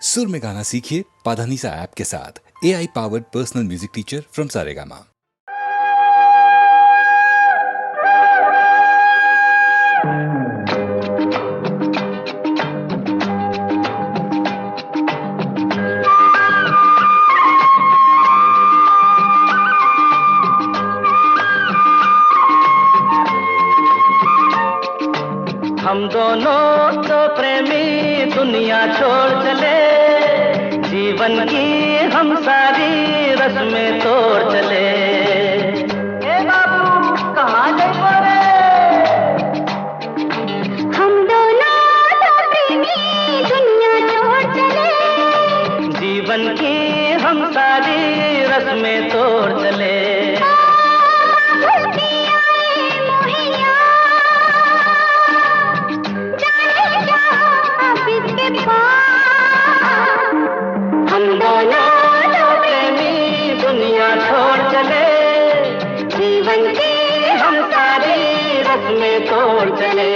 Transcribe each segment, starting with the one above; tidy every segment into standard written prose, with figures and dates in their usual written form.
सुर में गाना सीखिए पाधानीसा ऐप के साथ। AI powered personal music teacher from Saregama. हम दोनों तो प्रेमी दुनिया छोड़ चले, जीवन की हम सारी रस्में तोड़ चले। ए बाबू कहाँ गए रे? हम दोनों तो प्रेमी दुनिया छोड़ चले, जीवन की हम सारी रस्में तोड़ चले। हम दोनों तो प्रेमी दुनिया छोड़ चले, जीवन की हम सारी रस्में तोड़ चले।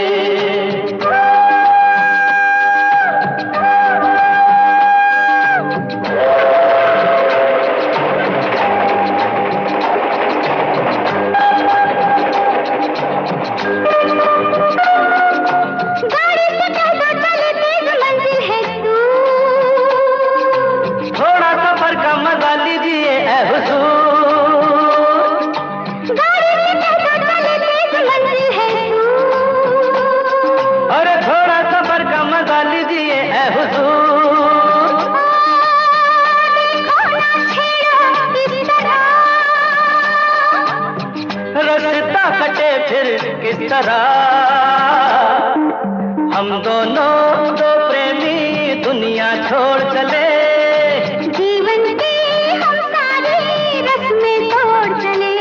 रास्ता कटे फिर किस तरह, हम दोनों तो प्रेमी दुनिया छोड़ चले, जीवन की हम सारी रस्में तोड़ चले।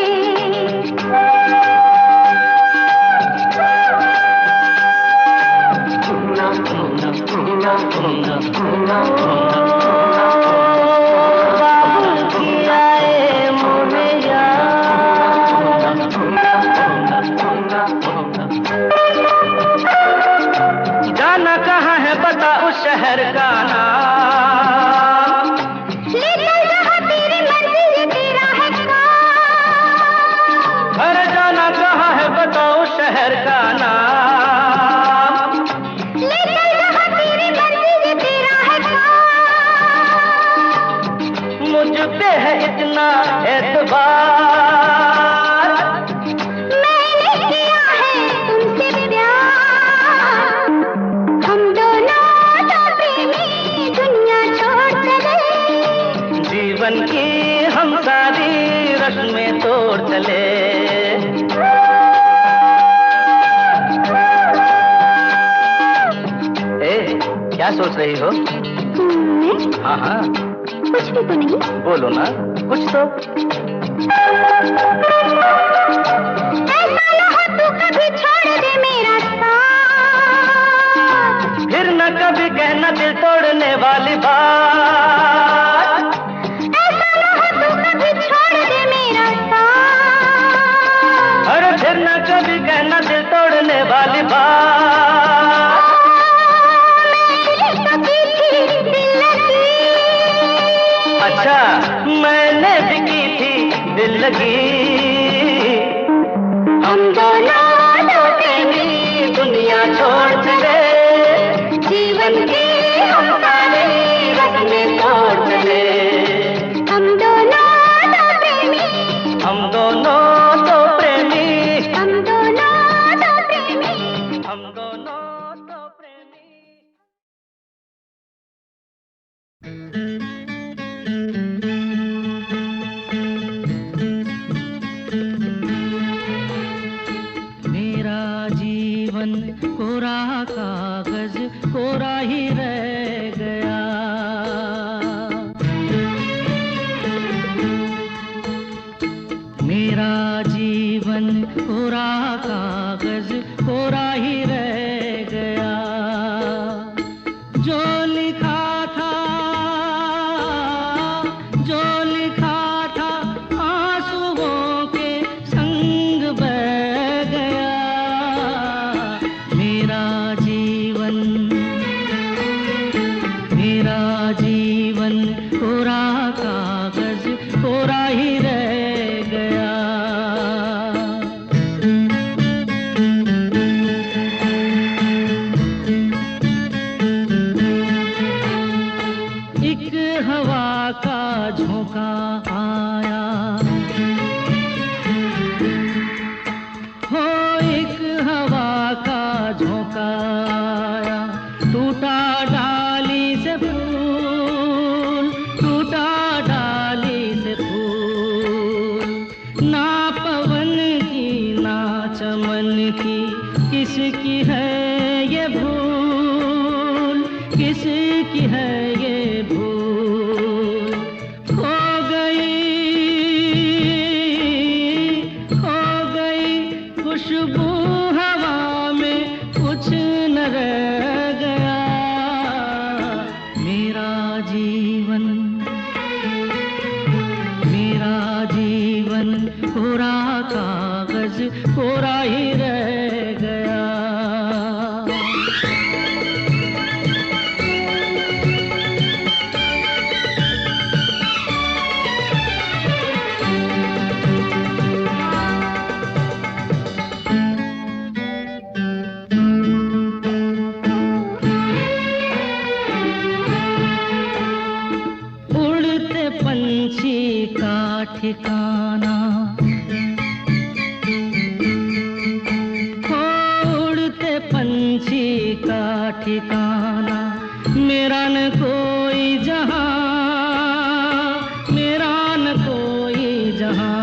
जाना कहाँ है बता उस शहर का नाम, ले चल जहाँ तेरी मर्जी ये तेरा है काम। अरे जाना कहाँ है बता उस शहर का नाम, ले चल जहाँ तेरी मर्जी ये तेरा है काम। मुझ पे है इतना एतबार, मैंने किया है तुमसे प्यार। हम दोनों तो प्रेमी दुनिया छोड़ चले, जीवन की हम सारी रस्में तोड़ चले। ए, क्या सोच रही हो? मैं हाँ हाँ कुछ भी तो नहीं। बोलो ना कुछ तो। ऐसा ना हो तू कभी छोड़ दे मेरा साथ, फिर न कभी कहना दिल तोड़ने वाली बात, ऐसा ना हो तू कभी छोड़ दे मेरा साथ। अरे फिर न कभी कहना दिल तोड़ने वाली बात। मैंने कभी थी दिल लगी, अच्छा मैंने भी की थी दिल लगी। हम दोनों तो प्रेमी दुनिया छोड़ चले, जीवन की हम सारी रस्में तोड़ चले। हम दोनों तो प्रेमी, हम दोनों तो प्रेमी, हम दोनों तो प्रेमी। हम दोनों तो प्रेमी। मेरा जीवन कोरा कागज कोरा ही रह गया, मेरा जीवन कोरा कागज कोरा ही रह गया। जो लिखा था जीवन कोरा कागज कोरा ही रह गया। एक हवा का झोंका आया, हो एक हवा का झोंका आया, टूटा डाली से फूल, टूटा डाली से फूल। ना पवन की ना चमन की किसकी है ये भूल, किसकी है ये भूल। खो गई खुशबू हवा में, कुछ न रह गया। मेरा जीवन कोरा कागज कोरा ही रह गया। उड़ते पंछी का ठिकाना, हो उड़ते पंछी का ठिकाना, मेरा न कोई जहां, मेरा न कोई जहां।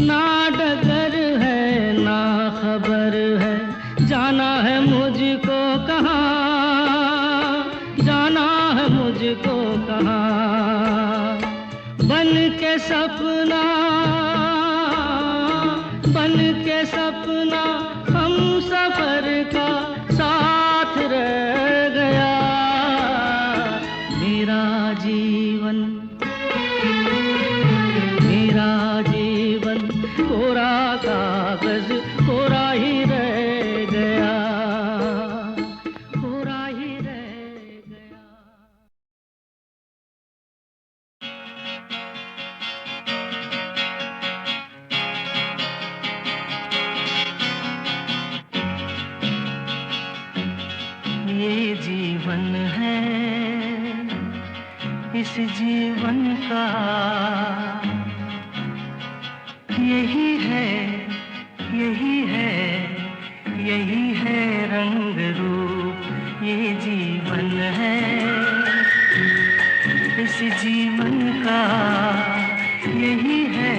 ना डगर है ना खबर है, जाना है मुझको कहाँ, जाना है मुझको कहाँ। बन के सपना, बन के सपना हम सफर का साथ रह गया। मेरा जीवन कोरा कागज कोरा ही रह गया, कोरा ही रह गया। ये जीवन है, इस जीवन का यही है, यही है, यही है रंग रूप। ये जीवन है, इस जीवन का यही है,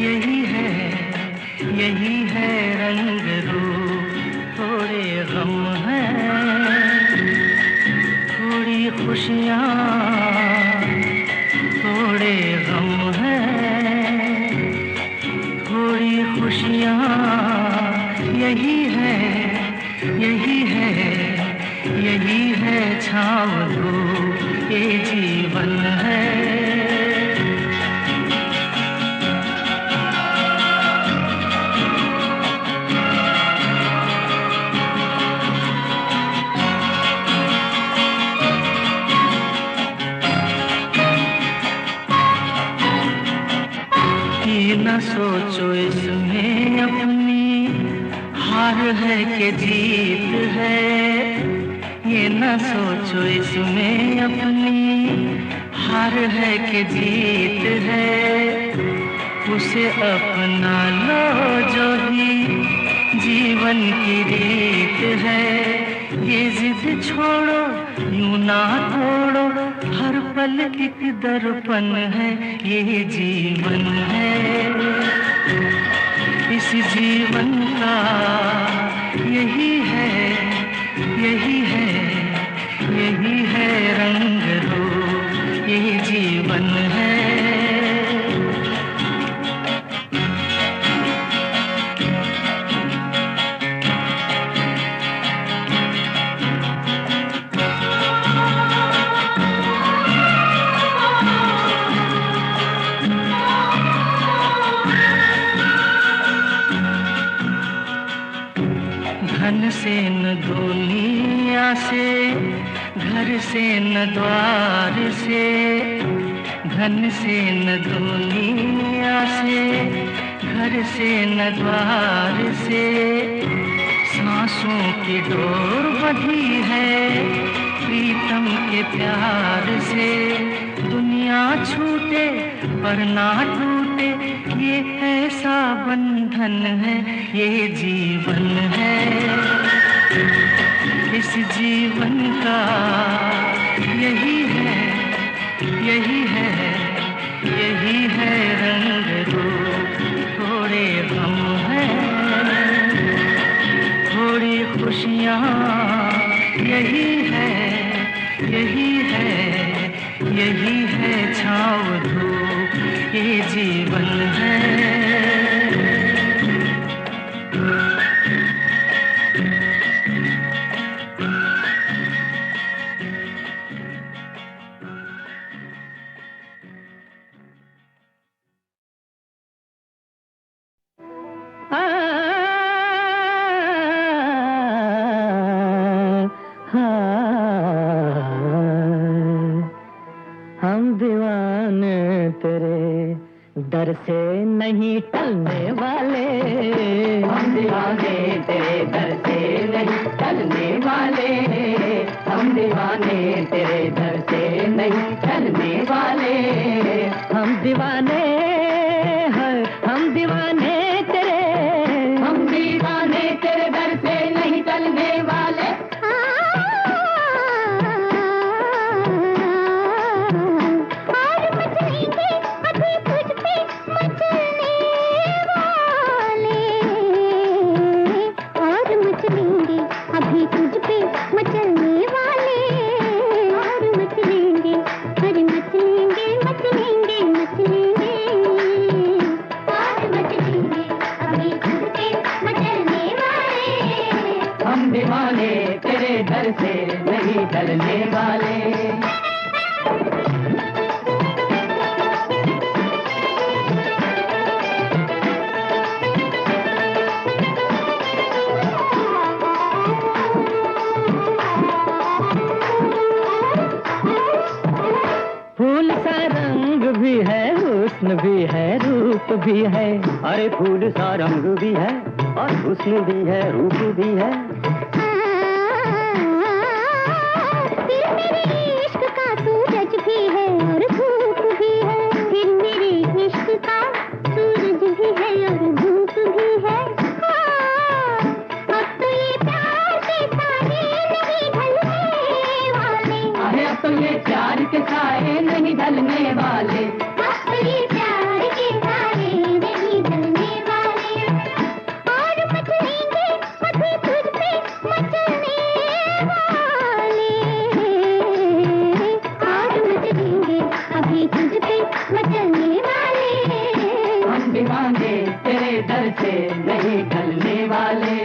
यही है, यही है रंग रूप। थोड़े गम हैं, थोड़ी खुशियाँ, थोड़े गम हैं, थोड़ी खुशियाँ। यही है, यही है, यही है छाँव धूप। ये जीवन है। न सोचो इसमें अपनी हार है कि जीत है, ये न सोचो इसमें अपनी हार है कि जीत है। उसे अपना लो जो भी जीवन की रीत है। ये जिद छोड़ो यूं ना तोड़ो, हर पल एक दर्पण है। ये जीवन है, इस जीवन का यही है, यही है, यही है रंग रूप। ये जीवन है। धन से न दुनिया से घर घर से न द्वार से, धन से न दुनिया से, घर से न द्वार से, सांसों की डोर बंधी है प्रीतम के प्यार से। दुनिया छूटे पर ना टूटे, ये ऐसा बंधन है, ये जीवन है। इस जीवन का यही है, यही है, यही है रंग रूप। थोड़े गम हैं, थोड़ी खुशियाँ, यही है, यही है, यही है छाँव धूप, ये जीवन है। हम दीवाने तेरे दर से नहीं टलने वाले, हम दीवाने तेरे दर से नहीं टलने वाले, हम दीवाने तेरे दर से नहीं टलने वाले, हम दीवाने हैं, हम दीवाने तेरे, हम दीवाने तेरे दर से नहीं टलने वाले। हम दीवाने तेरे दर से नहीं टलने वाले। फूल सा रंग भी है, हुस्न भी है, रूप भी है। अरे फूल सा रंग भी है और हुस्न भी है, रूप भी है। फिर मेरे इश्क का सूरज भी है और धूप भी है, फिर मेरे इश्क का सूरज भी है और धूप भी है। अब तो ये प्यार के साए नहीं ढलने वाले, अरे अब तो ये प्यार के साए नहीं ढलने वाले, अब तो ये प्यार के साए नहीं ढलने वाले। और मचलेंगे अभी तुझ पे मचलने वाले, और मचलेंगे अभी तुझ पे मचलने वाले। हम दीवाने तेरे दर से नहीं ढलने वाले।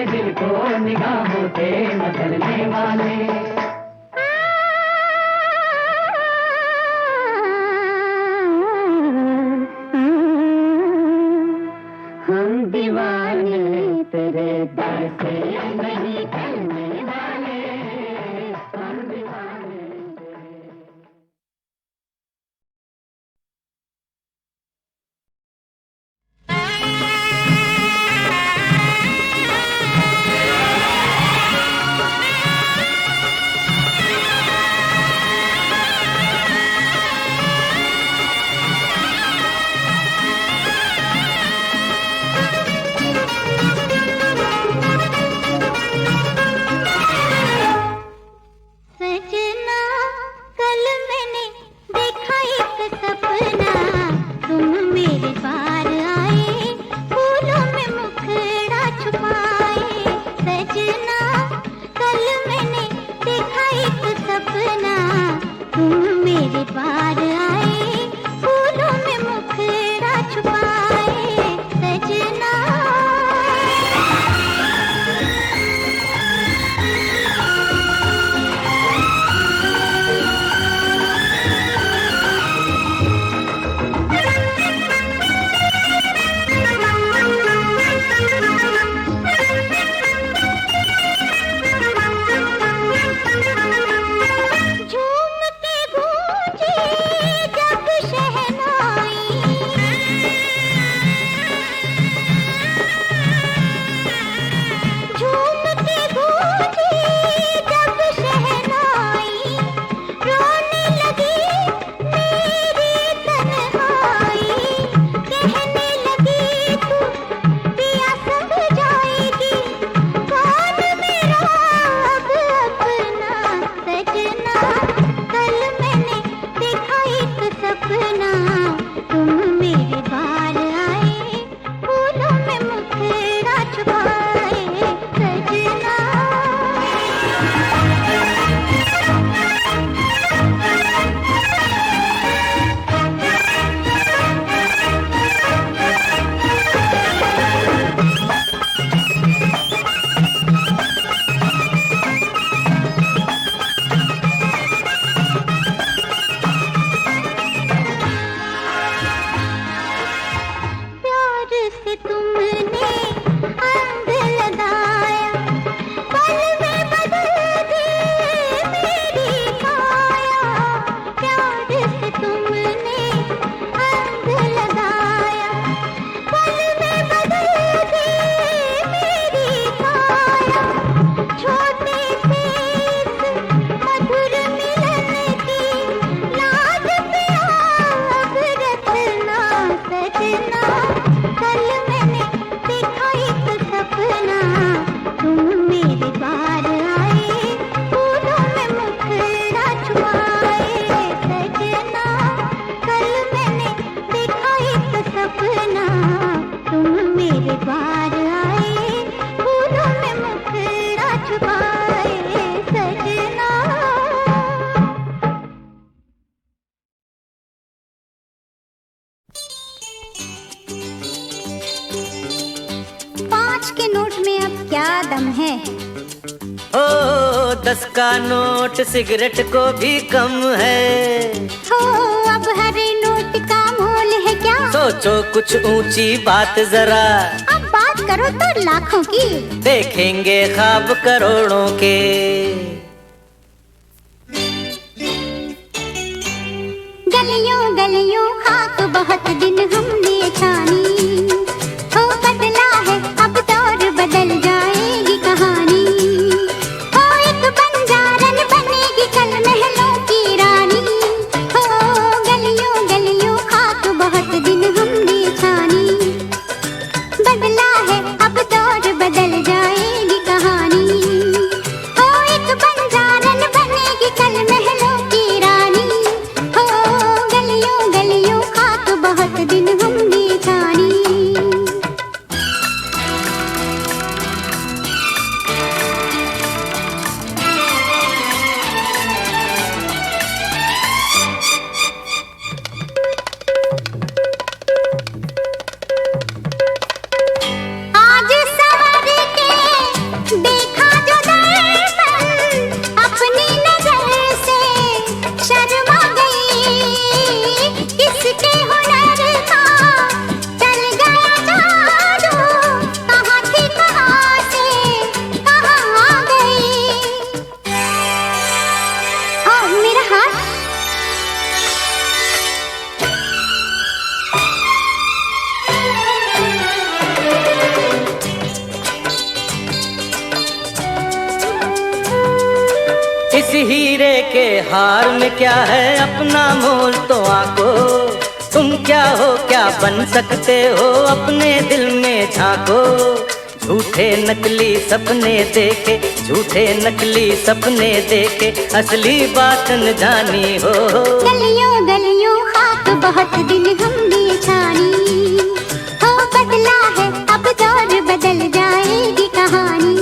दिल को निगाहों से मचलने वाले। हम दीवाने तेरे दर से नहीं टलने वाले, हम दीवाने तेरे। 5 के नोट में अब क्या दम है? ओ 10 का नोट सिगरेट को भी कम है। हो अब हर नोट का मोल है क्या? सोचो कुछ ऊंची बात जरा, अब बात करो तो लाखों की, देखेंगे ख्वाब करोड़ों के। गलियों गलियों खाक बहुत दिन हमने छानी, हो बदला है अब दौर बदल जाएगी कहानी। हो एक बंजारन बनेगी कल महलों की रानी, हो गलियों गलियों खाक बहुत दिन हमने छानी, बदला है अब दौर बदल जाएगी कहानी। हो एक बंजारन बनेगी कल महलों की रानी, हो गलियों गलियों खाक बहुत दिन हमने छानी। आज सवर के देखा जो दर्पण, अपनी नजर से शर्मा गई। किसके हुनर का चल गया जादू, कहाँ थी कहाँ से कहाँ आ गई। और मेरा हाथ इस हीरे के हार में क्या है अपना मोल तो आंको। तुम क्या हो क्या बन सकते हो अपने दिल में झांको। झूठे नकली सपने देखे, झूठे नकली सपने देखे, असली बात न जानी हो। गलियों गलियों खाक बहुत दिन हमने छानी, हो बदला है अब दौर बदल जाएगी कहानी।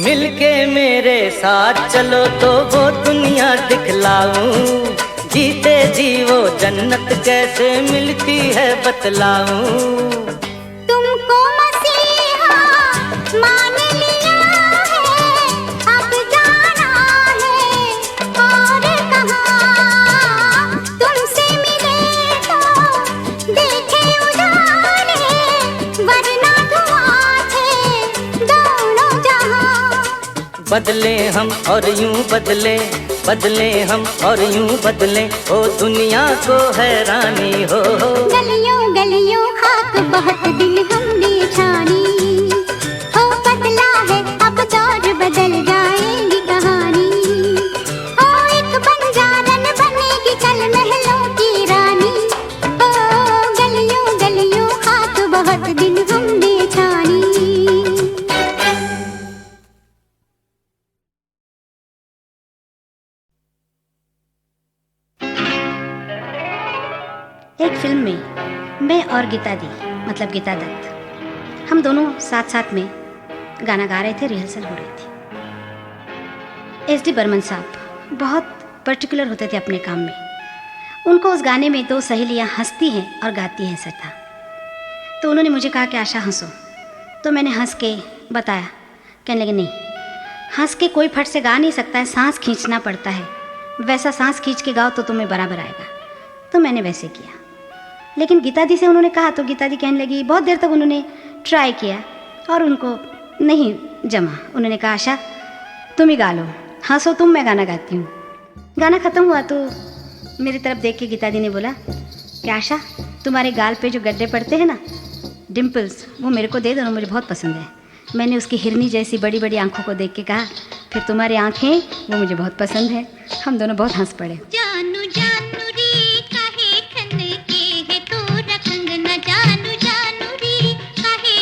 मिलके मेरे साथ चलो तो वो दुनिया दिखलाऊं। जीते जी वो जन्नत कैसे मिलती है बतलाऊं। तुमको मसीहा मान लिया है, अब जाना है और कहाँ। तुमसे मिले तो देखे उजाले, वरना धुआं थे दोनों जहां। बदले हम और यूं बदले, बदले हम और यूं बदले, ओ दुनिया को हैरानी हो। गलियों गलियों खाक बहुत दिन हमने छानी, हो बदला है अब दौर बदल जाएगी कहानी। हो एक बंजारन बनेगी कल महलों की रानी, हो गलियों गलियों खाक बहुत दिन हमने छानी। एक फिल्म में मैं और गीता दी, मतलब गीता दत्त, हम दोनों साथ साथ में गाना गा रहे थे, रिहर्सल हो रही थी। SD बर्मन साहब बहुत पर्टिकुलर होते थे अपने काम में। उनको उस गाने में 2 सहेलियां हंसती हैं और गाती हैं सर था। तो उन्होंने मुझे कहा कि आशा हंसो, तो मैंने हंस के बताया। कहने लगे नहीं, हंस के कोई फट से गा नहीं सकता है, सांस खींचना पड़ता है, वैसा सांस खींच के गाओ तो तुम्हें बराबर आएगा। तो मैंने वैसे किया। लेकिन गीता दी से उन्होंने कहा तो गीता दी कहने लगी, बहुत देर तक उन्होंने ट्राई किया और उनको नहीं जमा। उन्होंने कहा आशा तुम ही गा लो, हंसो तुम, मैं गाना गाती हूँ। गाना ख़त्म हुआ तो मेरी तरफ देख के गीता दी ने बोला कि आशा तुम्हारे गाल पे जो गड्ढे पड़ते हैं ना, डिम्पल्स, वो मेरे को दे दो, मुझे बहुत पसंद है। मैंने उसकी हिरनी जैसी बड़ी बड़ी आंखों को देख के कहा, फिर तुम्हारी आंखें वो मुझे बहुत पसंद है। हम दोनों बहुत हंस पड़े। जानू जानू रे काहे खन के है तोरा कंगना, जानू जानू रे काहे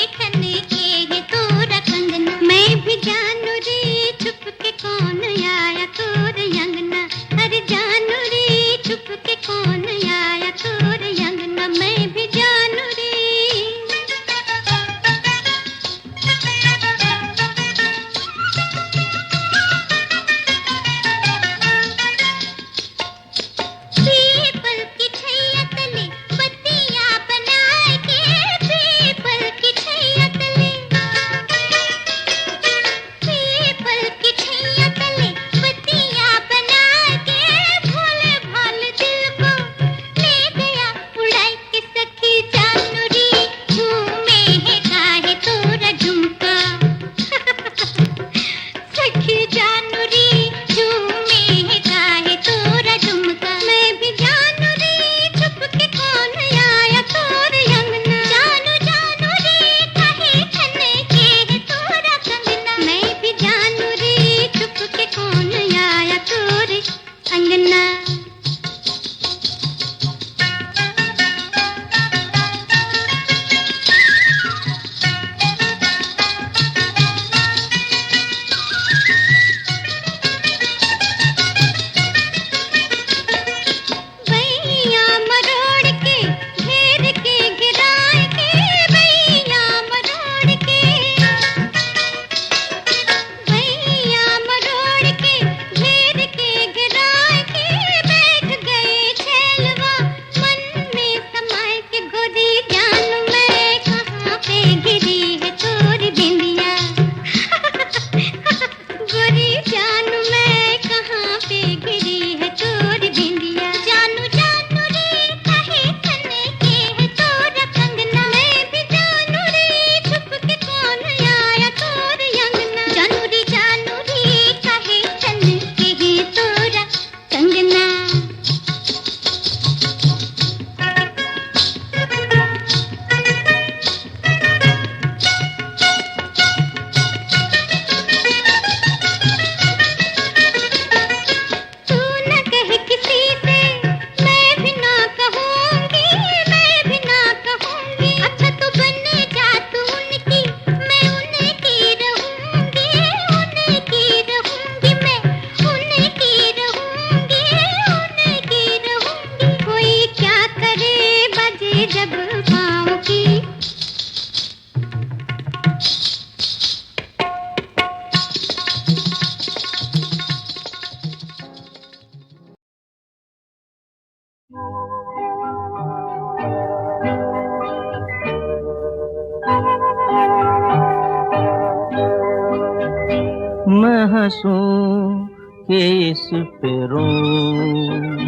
मैं हंसूं कि इस पे रोऊं,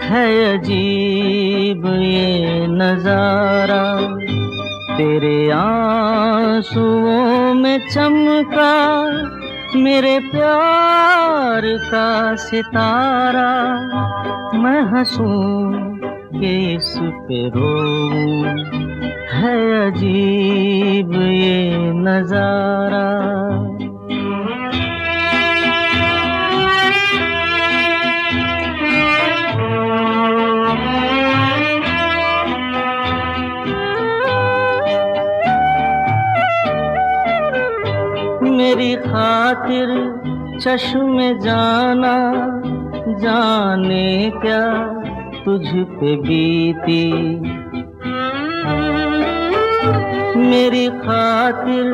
है अजीब ये नजारा। तेरे आंसुओं में चमका मेरे प्यार का सितारा। मैं हंसूं कि इस पे रोऊं, है अजीब ये नजारा। मेरी खातिर चश्मे जाना जाने क्या तुझ पे बीती। मेरी खातिर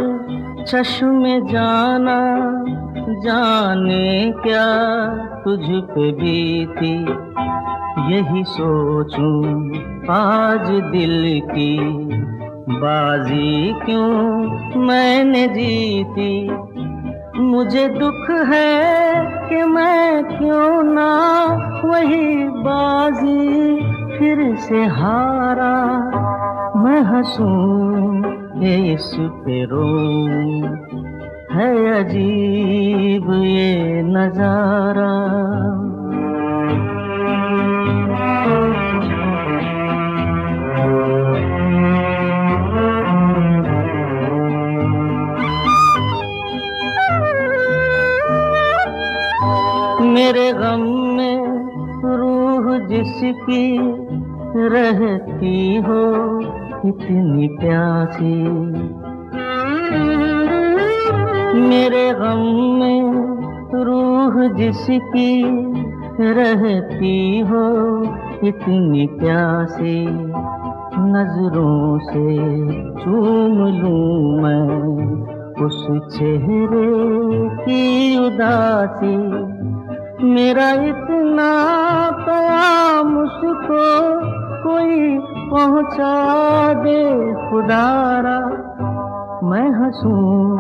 चश्मे जाना जाने क्या तुझ पे बीती। यही सोचूं आज दिल की बाजी क्यों मैंने जीती। मुझे दुख है कि मैं क्यों ना वही बाजी फिर से हारा। मैं हंसूं कि इस पे रोऊं, है अजीब ये नजारा। मेरे गम में रूह जिसकी रहती हो इतनी प्यासी। मेरे गम में रूह जिसकी रहती हो इतनी प्यासी। नजरों से चूम लूं मैं उस चेहरे की उदासी। मेरा इतना प्याम उसको कोई पहुंचा दे खुदारा। मैं हंसूं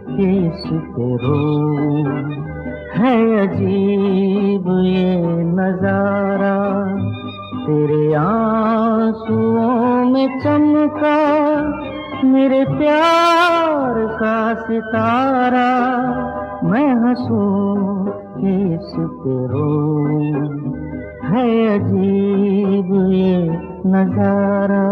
कि इस पे रोऊं, है अजीब ये नजारा। तेरे आंसुओं में चमका मेरे प्यार का सितारा। मैं हंसूं कि इस पे रोऊं, है अजीब ये नजारा।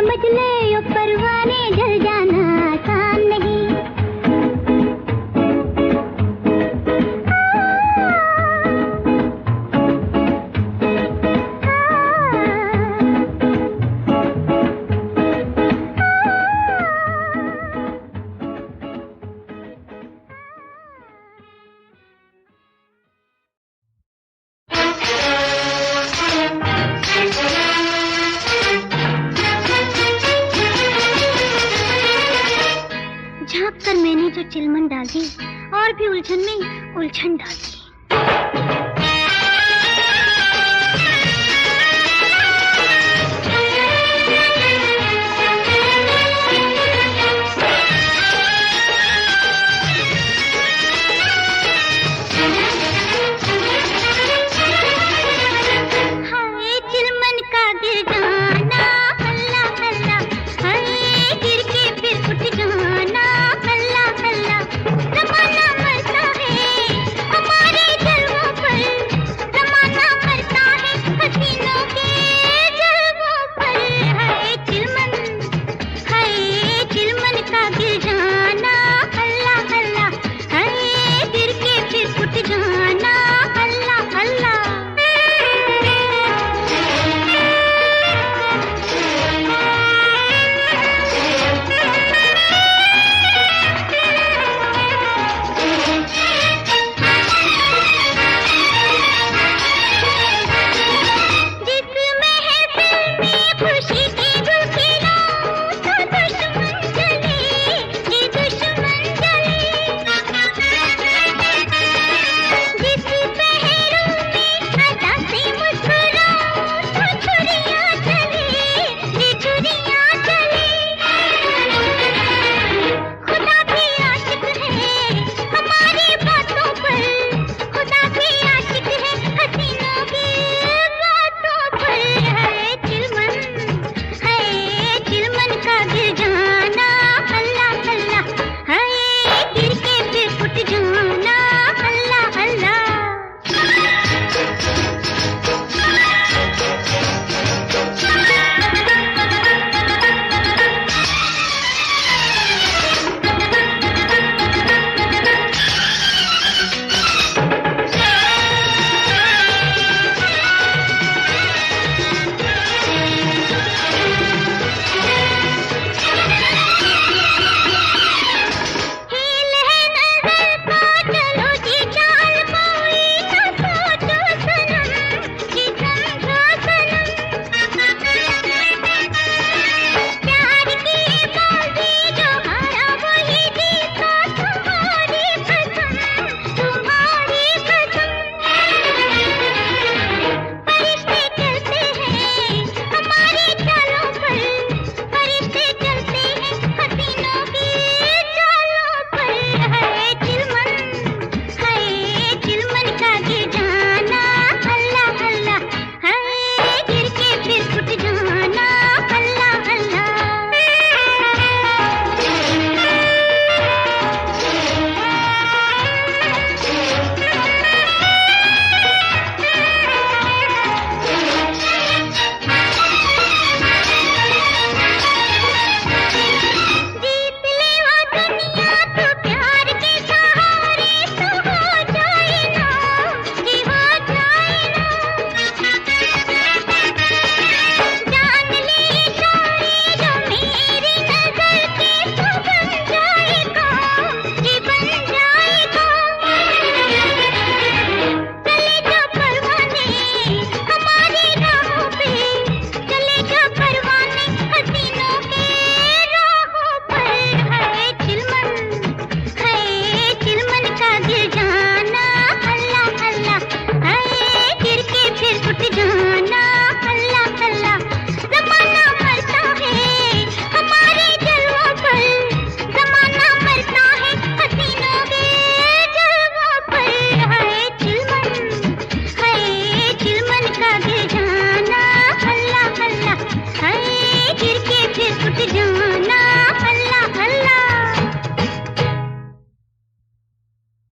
समझ ले यो परवाने, जल जाना आसान नहीं। झाँक कर मैंने जो चिलमन डाल दी, और भी उलझन में उलझन डाल दी।